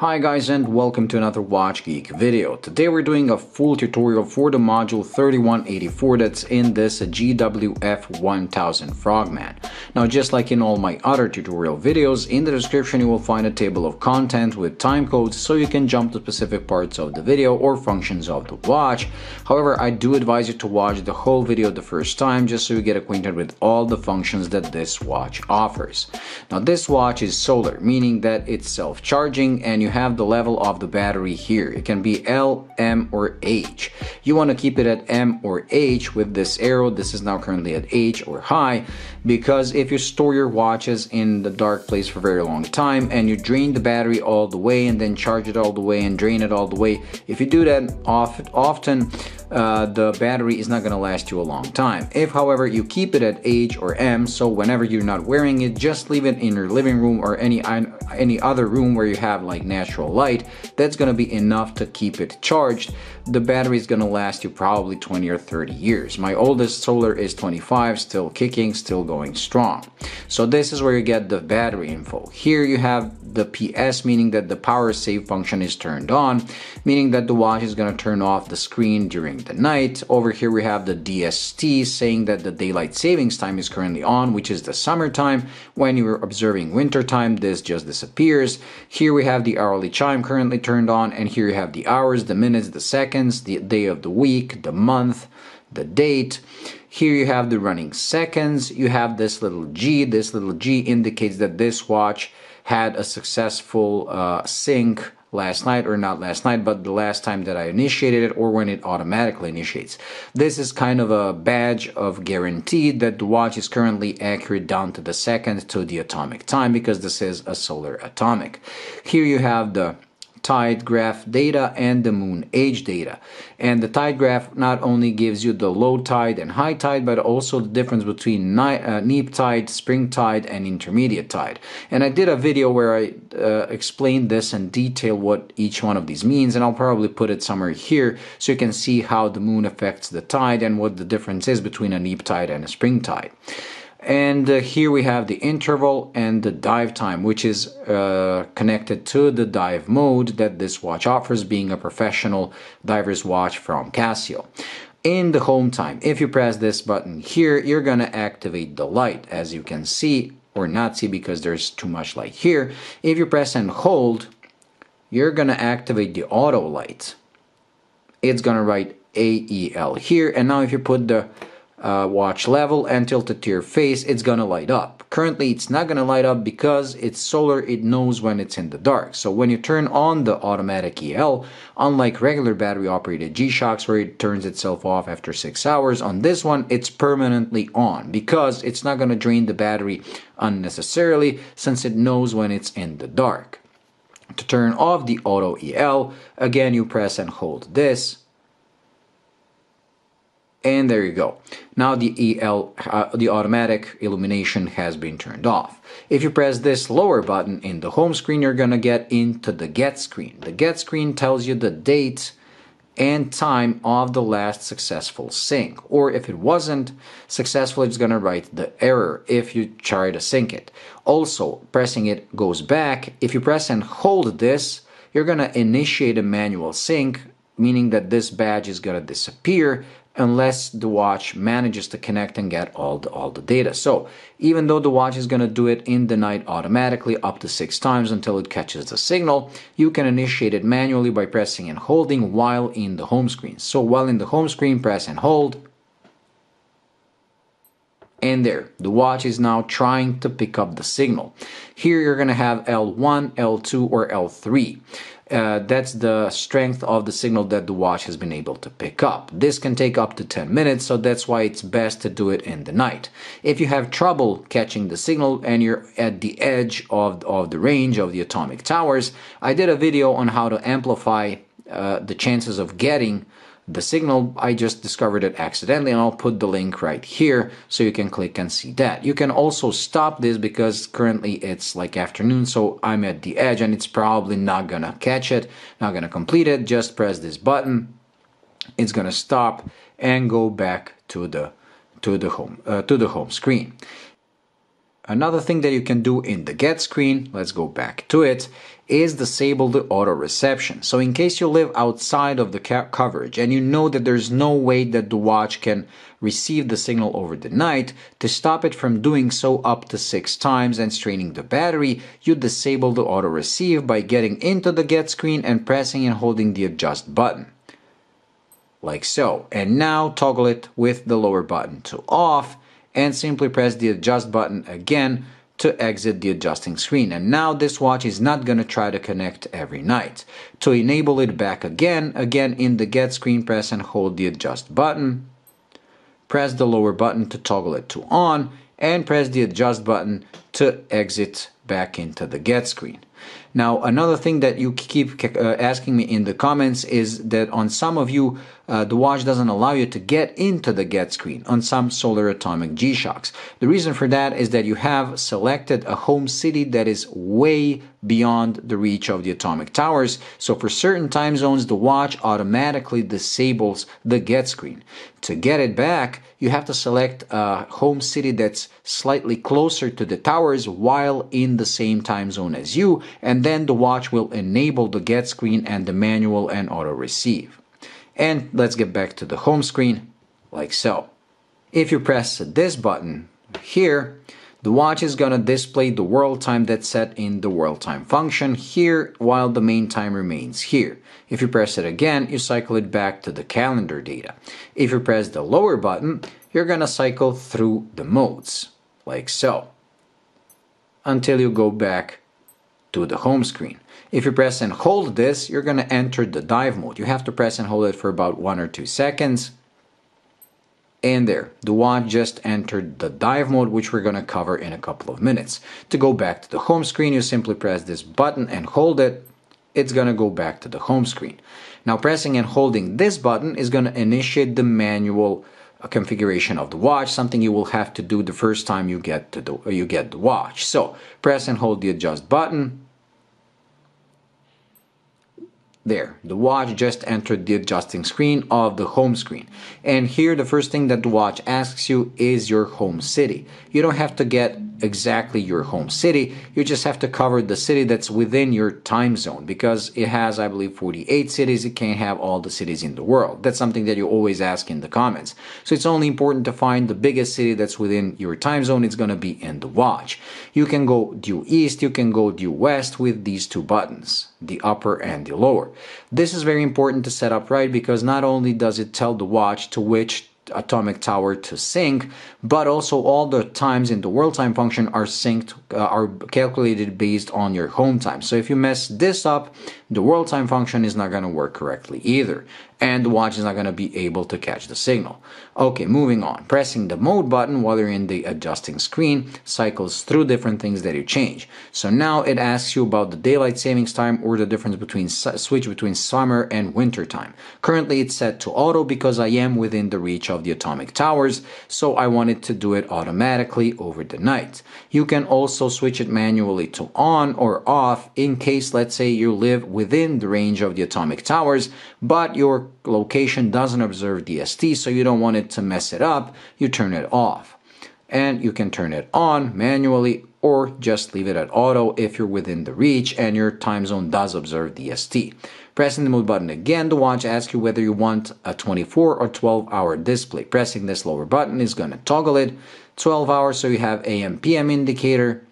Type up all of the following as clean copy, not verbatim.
Hi guys, and welcome to another Watch Geek video. Today we're doing a full tutorial for the module 3184 that's in this GWF1000 Frogman. Now, just like in all my other tutorial videos, in the description you will find a table of content with time codes so you can jump to specific parts of the video or functions of the watch. However, I do advise you to watch the whole video the first time just so you get acquainted with all the functions that this watch offers. Now, this watch is solar, meaning that it's self-charging, and you have the level of the battery here. It can be L, M, or H. You want to keep it at M or H with this arrow. This is now currently at H or high, because if you store your watches in the dark place for a very long time and you drain the battery all the way and then charge it all the way and drain it all the way, if you do that often, the battery is not going to last you a long time. If, however, you keep it at H or M, so whenever you're not wearing it, just leave it in your living room or any other room where you have like natural light, that's going to be enough to keep it charged. The battery is going to last you probably 20 or 30 years. My oldest solar is 25, still kicking, still going strong. So this is where you get the battery info. Here you have the PS, meaning that the power save function is turned on, meaning that the watch is going to turn off the screen during the night. Over here we have the DST, saying that the daylight savings time is currently on, which is the summertime. When you're observing winter time, this just disappears. Here we have the hourly chime currently turned on, and here you have the hours, the minutes, the seconds, the day of the week, the month, the date. Here you have the running seconds. You have this little G. This little G indicates that this watch had a successful sync last night, or not last night, but the last time that I initiated it, or when it automatically initiates. This is kind of a badge of guarantee that the watch is currently accurate down to the second to the atomic time, because this is a solar atomic. Here you have the tide graph data and the moon age data, and the tide graph not only gives you the low tide and high tide, but also the difference between neap tide, spring tide, and intermediate tide. And I did a video where I explained this in detail, what each one of these means, and I'll probably put it somewhere here so you can see how the moon affects the tide and what the difference is between a neap tide and a spring tide. And here we have the interval and the dive time, which is connected to the dive mode that this watch offers, being a professional diver's watch from Casio. In the home time, if you press this button here, you're going to activate the light, as you can see, or not see because there's too much light here. If you press and hold, you're going to activate the auto light. It's going to write AEL here, and now if you put the watch level and tilt it to your face, it's gonna light up. Currently it's not gonna light up because it's solar. It knows when it's in the dark. So when you turn on the automatic EL, unlike regular battery operated G-Shocks where it turns itself off after 6 hours, on this one it's permanently on because it's not gonna drain the battery unnecessarily, since it knows when it's in the dark. To turn off the auto EL, again you press and hold this, and there you go. Now the the automatic illumination has been turned off. If you press this lower button in the home screen, you're gonna get into the get screen. The get screen tells you the date and time of the last successful sync. Or if it wasn't successful, it's gonna write the error if you try to sync it. Also, pressing it goes back. If you press and hold this, you're gonna initiate a manual sync, meaning that this badge is gonna disappear unless the watch manages to connect and get all the data. So even though the watch is going to do it in the night automatically up to 6 times until it catches the signal, you can initiate it manually by pressing and holding while in the home screen. So while in the home screen, press and hold, and there, the watch is now trying to pick up the signal. Here you're going to have L1, L2, or L3. That's the strength of the signal that the watch has been able to pick up. This can take up to 10 minutes, so that's why it's best to do it in the night. If you have trouble catching the signal and you're at the edge of the range of the atomic towers, I did a video on how to amplify the chances of getting the signal. I just discovered it accidentally, and I'll put the link right here so you can click and see that. You can also stop this because currently it's like afternoon, so I'm at the edge and it's probably not gonna catch it, not gonna complete it. Just press this button, it's gonna stop and go back to the home screen. Another thing that you can do in the get screen, let's go back to it, is disable the auto reception. So in case you live outside of the coverage and you know that there's no way that the watch can receive the signal over the night, to stop it from doing so up to 6 times and straining the battery, you disable the auto receive by getting into the get screen and pressing and holding the adjust button. Like so. And now toggle it with the lower button to off and simply press the adjust button again to exit the adjusting screen. And now this watch is not going to try to connect every night. To enable it back again in the get screen, press and hold the adjust button. Press the lower button to toggle it to on and press the adjust button to exit back into the get screen. Now, another thing that you keep asking me in the comments is that on some of you, the watch doesn't allow you to get into the get screen on some Solar Atomic G-Shocks. The reason for that is that you have selected a home city that is way beyond the reach of the atomic towers. So for certain time zones, the watch automatically disables the get screen. To get it back, you have to select a home city that's slightly closer to the towers while in the same time zone as you, and then the watch will enable the get screen and the manual and auto receive. And let's get back to the home screen, like so. If you press this button here, the watch is going to display the world time that's set in the world time function here, while the main time remains here. If you press it again, you cycle it back to the calendar data. If you press the lower button, you're going to cycle through the modes, like so, until you go back to the home screen. If you press and hold this, you're going to enter the dive mode. You have to press and hold it for about 1 or 2 seconds. And there, the watch just entered the dive mode, which we're going to cover in a couple of minutes. To go back to the home screen, you simply press this button and hold it. It's going to go back to the home screen. Now, pressing and holding this button is going to initiate the manual configuration of the watch, something you will have to do the first time you get the watch. So, press and hold the adjust button. There, the watch just entered the adjusting screen of the home screen. And here the first thing that the watch asks you is your home city. You don't have to get exactly your home city, you just have to cover the city that's within your time zone, because it has, I believe, 48 cities. It can't have all the cities in the world. That's something that you always ask in the comments. So it's only important to find the biggest city that's within your time zone. It's going to be in the watch. You can go due east, you can go due west with these two buttons, the upper and the lower. This is very important to set up right, because not only does it tell the watch to which atomic tower to sync, but also all the times in the world time function are synced, are calculated based on your home time. So if you mess this up, the world time function is not going to work correctly either, and the watch is not going to be able to catch the signal. Okay, moving on. Pressing the mode button while you're in the adjusting screen cycles through different things that you change. So now it asks you about the daylight savings time, or the difference between switch between summer and winter time. Currently it's set to auto because I am within the reach of the atomic towers, so I wanted to do it automatically over the night. You can also switch it manually to on or off in case, let's say, you live within the range of the atomic towers, but your location doesn't observe DST, so you don't want it to mess it up. You turn it off. And you can turn it on manually or just leave it at auto if you're within the reach and your time zone does observe DST. Pressing the mode button again, the watch asks you whether you want a 24 or 12-hour display. Pressing this lower button is going to toggle it. 12 hours, so you have AM PM indicator.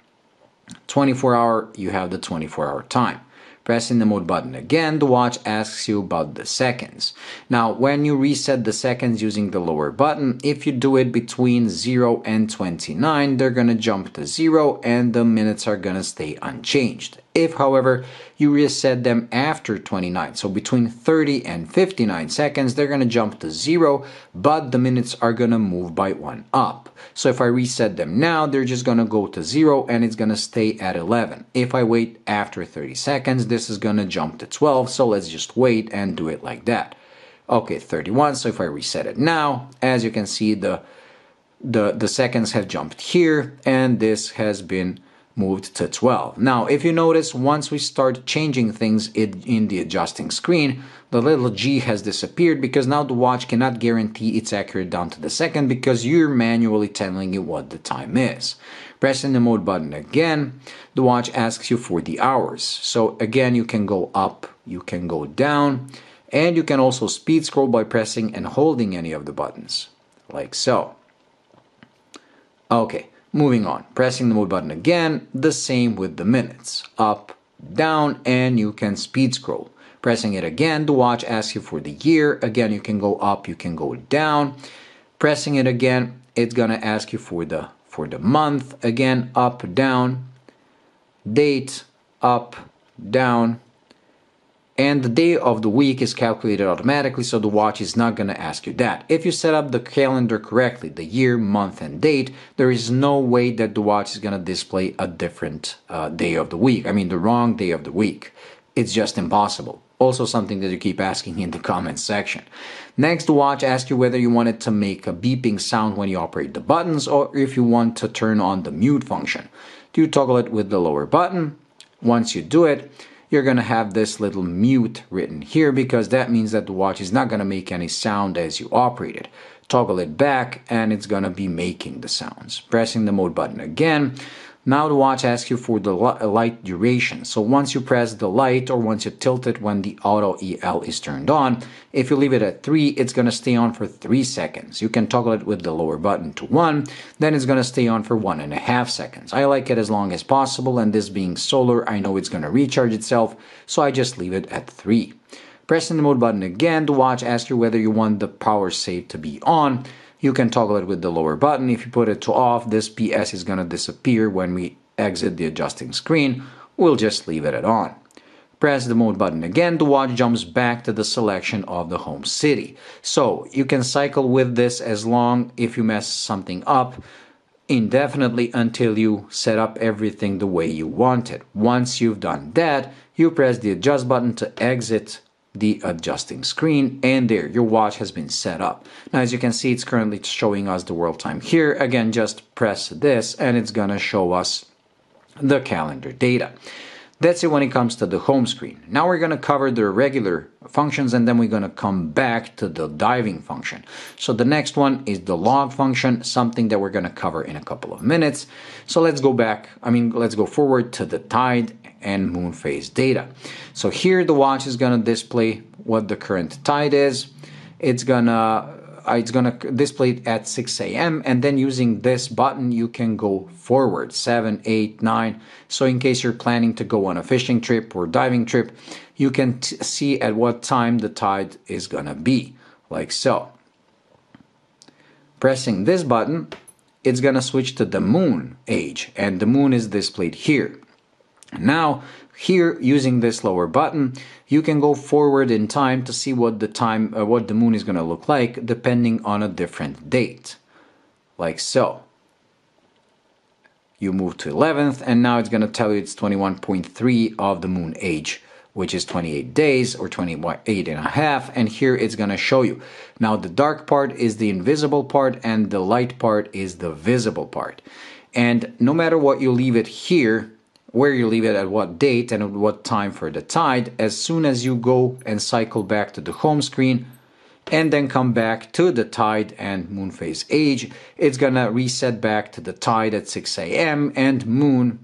24 hour, you have the 24-hour time. Pressing the mode button again, the watch asks you about the seconds. Now, when you reset the seconds using the lower button, if you do it between 0 and 29, they're going to jump to 0 and the minutes are going to stay unchanged. If, however, you reset them after 29, so between 30 and 59 seconds, they're going to jump to 0, but the minutes are going to move by 1 up. So if I reset them now, they're just going to go to 0 and it's going to stay at 11. If I wait after 30 seconds, this is going to jump to 12, so let's just wait and do it like that. Okay, 31, so if I reset it now, as you can see, the seconds have jumped here, and this has been moved to 12. Now, if you notice, once we start changing things in the adjusting screen, the little G has disappeared because now the watch cannot guarantee it's accurate down to the second because you're manually telling it what the time is. Pressing the mode button again, the watch asks you for the hours. So again, you can go up, you can go down, and you can also speed scroll by pressing and holding any of the buttons, like so. Okay. Moving on, pressing the mode button again, the same with the minutes. Up, down, and you can speed scroll. Pressing it again, the watch asks you for the year. Again, you can go up, you can go down. Pressing it again, it's gonna ask you for the month. Again, up, down. Date, up, down. And the day of the week is calculated automatically, so the watch is not going to ask you that. If you set up the calendar correctly, the year, month, and date, there is no way that the watch is going to display a different day of the week. I mean, the wrong day of the week. It's just impossible. Also something that you keep asking in the comments section. Next, the watch asks you whether you want it to make a beeping sound when you operate the buttons or if you want to turn on the mute function. You toggle it with the lower button. Once you do it, you're going to have this little mute written here because that means that the watch is not going to make any sound as you operate it. Toggle it back and it's going to be making the sounds. Pressing the mode button again. Now the watch asks you for the light duration. So once you press the light or once you tilt it when the auto EL is turned on, if you leave it at 3, it's going to stay on for 3 seconds. You can toggle it with the lower button to 1, then it's going to stay on for 1.5 seconds. I like it as long as possible, and this being solar, I know it's going to recharge itself, so I just leave it at 3. Pressing the mode button again, the watch asks you whether you want the power save to be on. You can toggle it with the lower button. If you put it to off, this PS is going to disappear when we exit the adjusting screen. We'll just leave it at on. Press the mode button again, the watch jumps back to the selection of the home city. So you can cycle with this as long if you mess something up indefinitely until you set up everything the way you want it. Once you've done that, you press the adjust button to exit the adjusting screen, and there your watch has been set up. Now as you can see, it's currently showing us the world time here. Again, just press this and it's gonna show us the calendar data. That's it when it comes to the home screen. Now we're gonna cover the regular functions and then we're gonna come back to the diving function. So the next one is the log function, something that we're gonna cover in a couple of minutes. So let's go forward to the tide and Moonphase data. So here the watch is gonna display what the current tide is. It's gonna display it at 6 a.m. and then using this button you can go forward 7, 8, 9. So in case you're planning to go on a fishing trip or diving trip, you can see at what time the tide is gonna be, like so. Pressing this button, it's gonna switch to the moon age, and the moon is displayed here. Now here, using this lower button, you can go forward in time to see what the moon is going to look like depending on a different date, like so. You move to 11th and now it's going to tell you it's 21.3 of the moon age, which is 28 days or 28 and a half, and here it's going to show you. Now the dark part is the invisible part and the light part is the visible part. And no matter what you leave it here, where you leave it at what date and at what time for the tide, as soon as you go and cycle back to the home screen and then come back to the tide and Moonphase age, it's gonna reset back to the tide at 6 a.m. and moon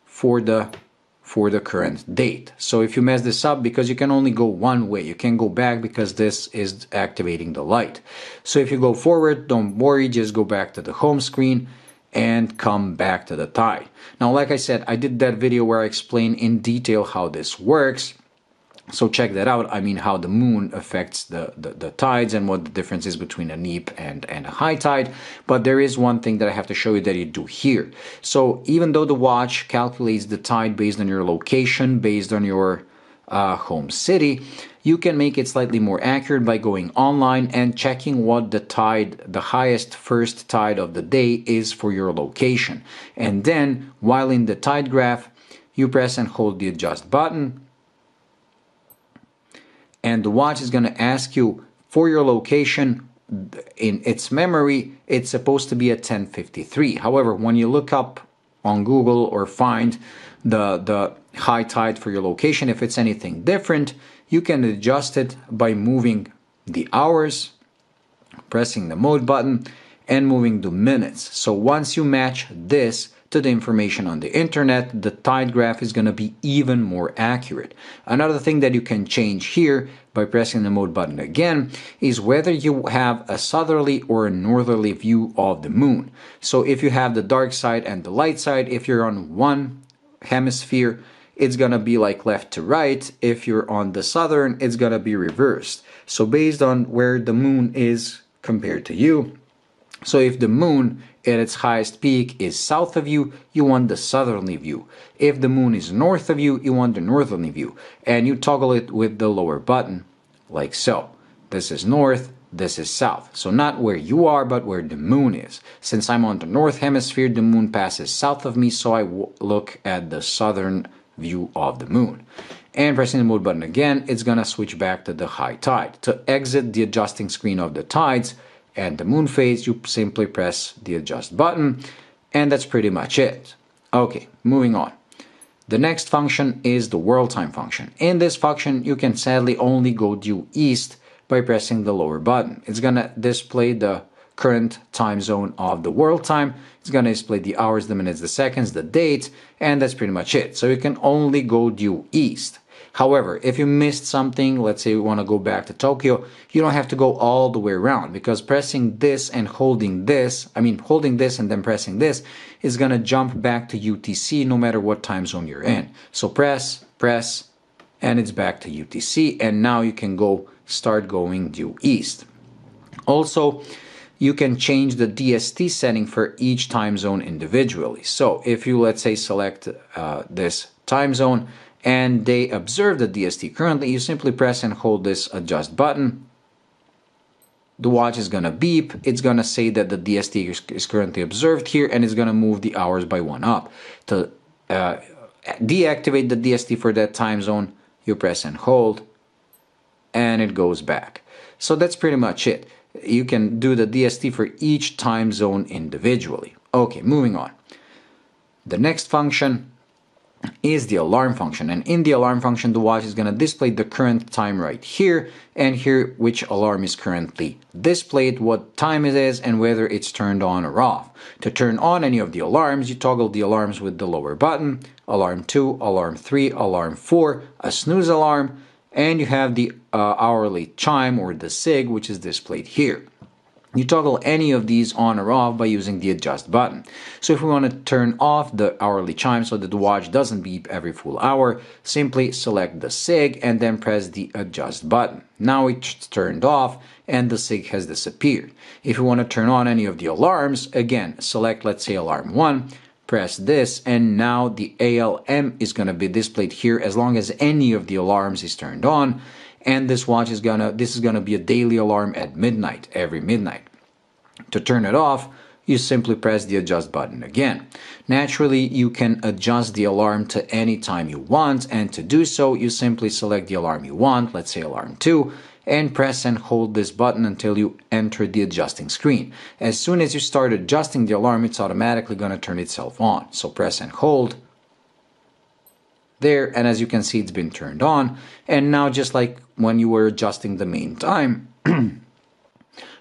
for the current date. So if you mess this up, because you can only go one way, you can't go back because this is activating the light. So if you go forward, don't worry, just go back to the home screen and come back to the tide. Now, like I said, I did that video where I explain in detail how this works. So check that out. I mean, how the moon affects the tides and what the difference is between a neap and a high tide. But there is one thing that I have to show you that you do here. So even though the watch calculates the tide based on your location, based on your home city, you can make it slightly more accurate by going online and checking what the highest first tide of the day is for your location. And then, while in the tide graph, you press and hold the adjust button, and the watch is going to ask you for your location. In its memory, it's supposed to be at 10:53. However, when you look up on Google or find the high tide for your location. If it's anything different, you can adjust it by moving the hours, pressing the mode button, and moving the minutes. So once you match this to the information on the internet, the tide graph is going to be even more accurate. Another thing that you can change here by pressing the mode button again is whether you have a southerly or a northerly view of the moon. So if you have the dark side and the light side, if you're on one hemisphere, it's going to be like left to right. If you're on the southern, it's going to be reversed. So based on where the moon is compared to you, so if the moon at its highest peak is south of you, you want the southerly view. If the moon is north of you, you want the northerly view. And you toggle it with the lower button, like so. This is north, this is south. So not where you are, but where the moon is. Since I'm on the north hemisphere, the moon passes south of me, so I look at the southern view of the moon. And pressing the mode button again, it's gonna switch back to the high tide. To exit the adjusting screen of the tides and the moon phase, you simply press the adjust button, and that's pretty much it. Okay, moving on. The next function is the world time function. In this function, you can sadly only go due east by pressing the lower button. It's gonna display the current time zone of the world time. It's gonna display the hours, the minutes, the seconds, the date, and that's pretty much it. So you can only go due east. However, if you missed something, let's say you want to go back to Tokyo, you don't have to go all the way around, because pressing this and holding this, holding this and then pressing this is going to jump back to UTC no matter what time zone you're in. So press, and it's back to UTC, and now you can start going due east. Also, you can change the DST setting for each time zone individually. So if you, let's say, select this time zone, and they observe the DST currently, you simply press and hold this adjust button. The watch is gonna beep. It's gonna say that the DST is currently observed here, and it's gonna move the hours by 1 up. To deactivate the DST for that time zone, you press and hold, and it goes back. So that's pretty much it. You can do the DST for each time zone individually. Okay, moving on. The next function is the alarm function, and in the alarm function the watch is going to display the current time right here and here, which alarm is currently displayed, what time it is, and whether it's turned on or off. To turn on any of the alarms, you toggle the alarms with the lower button. Alarm 2, alarm 3, alarm 4, a snooze alarm, and you have the hourly chime or the SIG, which is displayed here. You toggle any of these on or off by using the adjust button. So if we want to turn off the hourly chime so that the watch doesn't beep every full hour, simply select the SIG and then press the adjust button. Now it's turned off and the SIG has disappeared. If you want to turn on any of the alarms, again, select, let's say, alarm 1, press this, and now the ALM is going to be displayed here as long as any of the alarms is turned on. And this watch is gonna be a daily alarm at midnight, every midnight. To turn it off, you simply press the adjust button again. Naturally, you can adjust the alarm to any time you want, and to do so, you simply select the alarm you want, let's say alarm 2, and press and hold this button until you enter the adjusting screen. As soon as you start adjusting the alarm, it's automatically gonna turn itself on. So press and hold there, and as you can see, it's been turned on. And now, just like when you were adjusting the main time,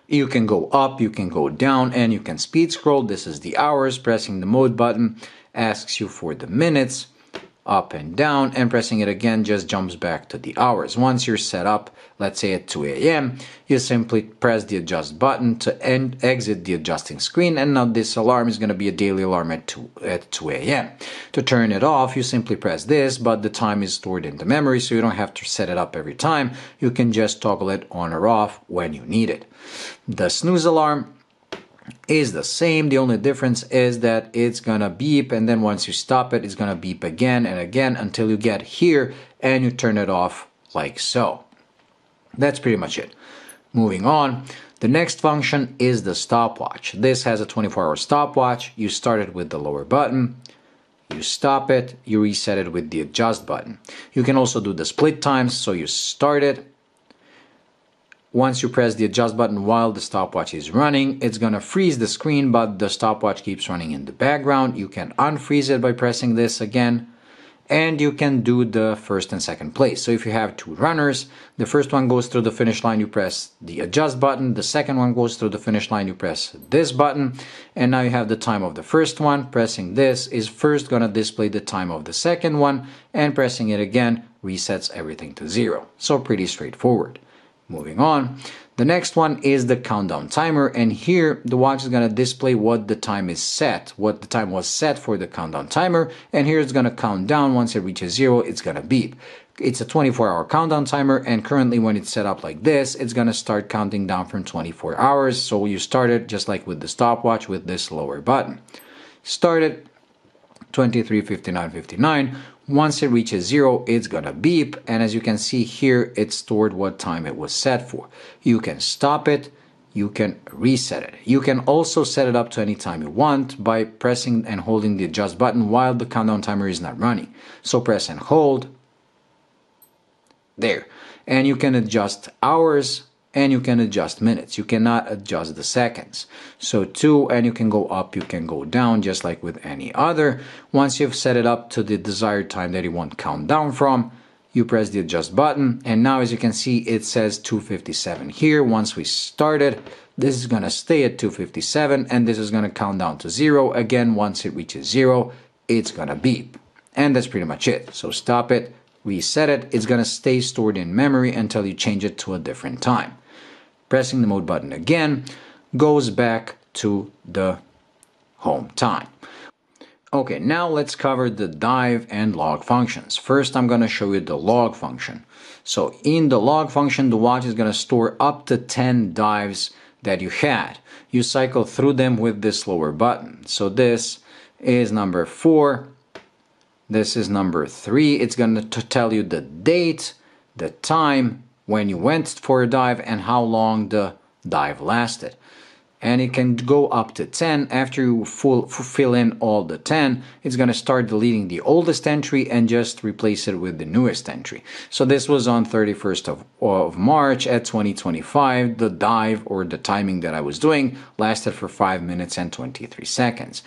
you can go up, you can go down, and you can speed scroll. This is the hours. Pressing the mode button asks you for the minutes, up and down, and pressing it again just jumps back to the hours. Once you're set up, let's say at 2 a.m., you simply press the adjust button to exit the adjusting screen, and now this alarm is going to be a daily alarm at 2 a.m. To turn it off, you simply press this, but the time is stored in the memory, so you don't have to set it up every time. You can just toggle it on or off when you need it. The snooze alarm is the same. The only difference is that it's gonna beep, and then once you stop it, it's gonna beep again and again until you get here and you turn it off like so. That's pretty much it. Moving on, the next function is the stopwatch. This has a 24-hour stopwatch. You start it with the lower button, you stop it, you reset it with the adjust button. You can also do the split times, so you start it once you press the adjust button while the stopwatch is running, it's gonna freeze the screen, but the stopwatch keeps running in the background. You can unfreeze it by pressing this again, and you can do the first and second place. So if you have two runners, the first one goes through the finish line, you press the adjust button, the second one goes through the finish line, you press this button, and now you have the time of the first one. Pressing this is first gonna display the time of the second one, and pressing it again resets everything to 0. So pretty straightforward. Moving on, the next one is the countdown timer, and here the watch is going to display what the time is set, what the time was set for the countdown timer, and here it's going to count down. Once it reaches 0, it's going to beep. It's a 24-hour countdown timer, and currently when it's set up like this, it's going to start counting down from 24 hours. So you start it just like with the stopwatch with this lower button. Start it 23:59:59. Once it reaches 0, it's gonna beep, and as you can see here, it's stored what time it was set for. You can stop it, you can reset it. You can also set it up to any time you want by pressing and holding the adjust button while the countdown timer is not running. So press and hold, there. And you can adjust hours, and you can adjust minutes. You cannot adjust the seconds. So 2, and you can go up, you can go down, just like with any other. Once you've set it up to the desired time that you want count down from, you press the adjust button, and now as you can see, it says 2:57 here. Once we started, this is gonna stay at 2:57, and this is gonna count down to 0. Again, once it reaches 0, it's gonna beep. And that's pretty much it. So stop it, reset it, it's gonna stay stored in memory until you change it to a different time. Pressing the mode button again goes back to the home time. Okay, now let's cover the dive and log functions. First, I'm going to show you the log function. So in the log function, the watch is going to store up to 10 dives that you had. You cycle through them with this lower button. So this is number 4. This is number 3. It's going to tell you the date, the time, when you went for a dive, and how long the dive lasted. And it can go up to 10. After you fill in all the 10, it's going to start deleting the oldest entry and just replace it with the newest entry. So this was on 31st of March at 2025. The dive, or the timing that I was doing, lasted for 5 minutes and 23 seconds.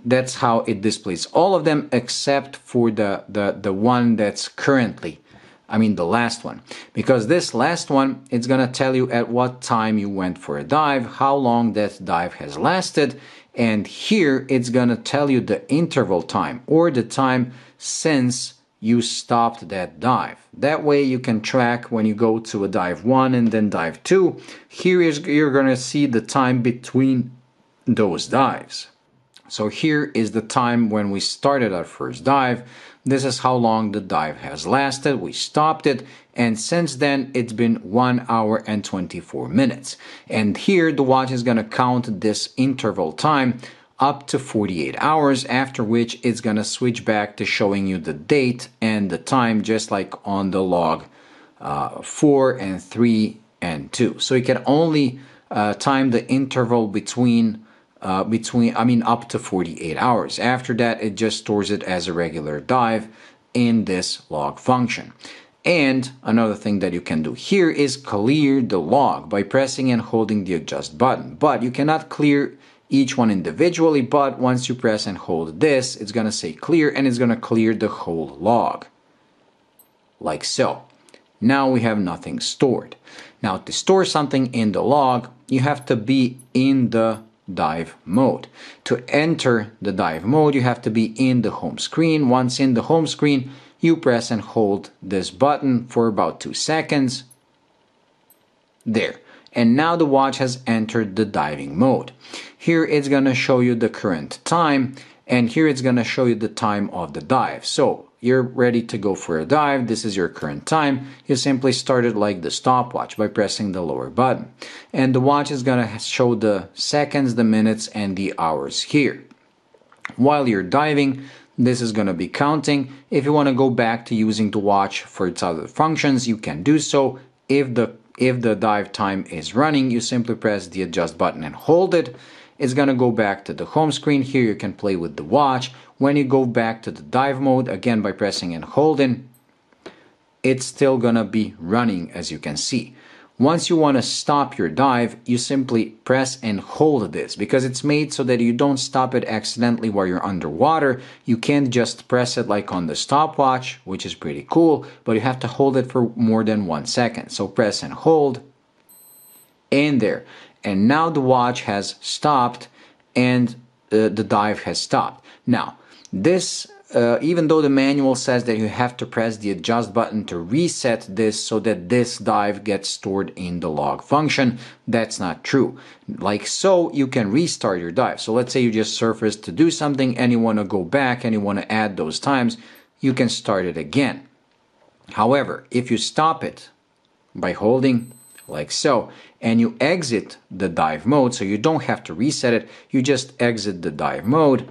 That's how it displays all of them except for the one that's currently, the last one, because this last one, it's going to tell you at what time you went for a dive, how long that dive has lasted, and here it's going to tell you the interval time, or the time since you stopped that dive. That way you can track when you go to a dive 1 and then dive 2. Here you're going to see the time between those dives. So here is the time when we started our first dive. This is how long the dive has lasted. We stopped it, and since then it's been 1 hour and 24 minutes. And here the watch is going to count this interval time up to 48 hours, after which it's going to switch back to showing you the date and the time, just like on the log 4 and 3 and 2. So you can only time the interval up to 48 hours. After that, it just stores it as a regular dive in this log function. And another thing that you can do here is clear the log by pressing and holding the adjust button. But you cannot clear each one individually, but once you press and hold this, it's going to say clear, and it's going to clear the whole log. Like so. Now we have nothing stored. Now to store something in the log, you have to be in the dive mode. To enter the dive mode, you have to be in the home screen. Once in the home screen, you press and hold this button for about 2 seconds. There. And now the watch has entered the diving mode. Here it's going to show you the current time, and here it's going to show you the time of the dive. So you're ready to go for a dive. This is your current time. You simply start it like the stopwatch by pressing the lower button. And the watch is going to show the seconds, the minutes, and the hours here. While you're diving, this is going to be counting. If you want to go back to using the watch for its other functions, you can do so. If the dive time is running, you simply press the adjust button and hold it. It's going to go back to the home screen. Here you can play with the watch. When you go back to the dive mode, again by pressing and holding, it's still going to be running, as you can see. Once you want to stop your dive, you simply press and hold this, because it's made so that you don't stop it accidentally while you're underwater. You can't just press it like on the stopwatch, which is pretty cool, but you have to hold it for more than 1 second. So press and hold, and there. And now the watch has stopped and the dive has stopped. Now, this even though the manual says that you have to press the adjust button to reset this so that this dive gets stored in the log function, that's not true. Like so, you can restart your dive. So let's say you just surfaced to do something and you want to go back and you want to add those times, you can start it again. However, if you stop it by holding like so, and you exit the dive mode, so you don't have to reset it, you just exit the dive mode.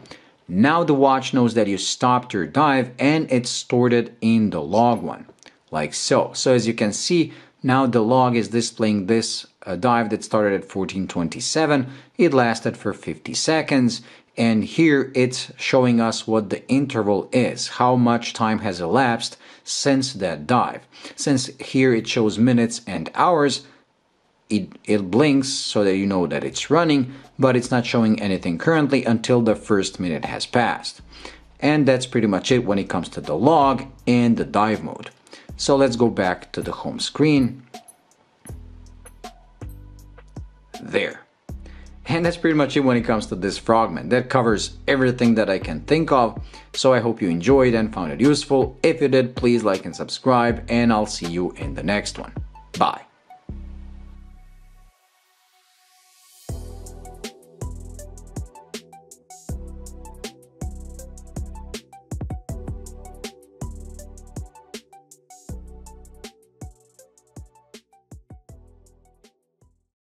Now the watch knows that you stopped your dive and it's stored it in the log one, like so. So as you can see, now the log is displaying this dive that started at 14:27. It lasted for 50 seconds. And here it's showing us what the interval is, how much time has elapsed since that dive. Since here it shows minutes and hours, it blinks so that you know that it's running, but it's not showing anything currently until the first minute has passed. And that's pretty much it when it comes to the log and the dive mode. So let's go back to the home screen. There. And that's pretty much it when it comes to this Frogman. That covers everything that I can think of. So I hope you enjoyed and found it useful. If you did, please like and subscribe, and I'll see you in the next one. Bye.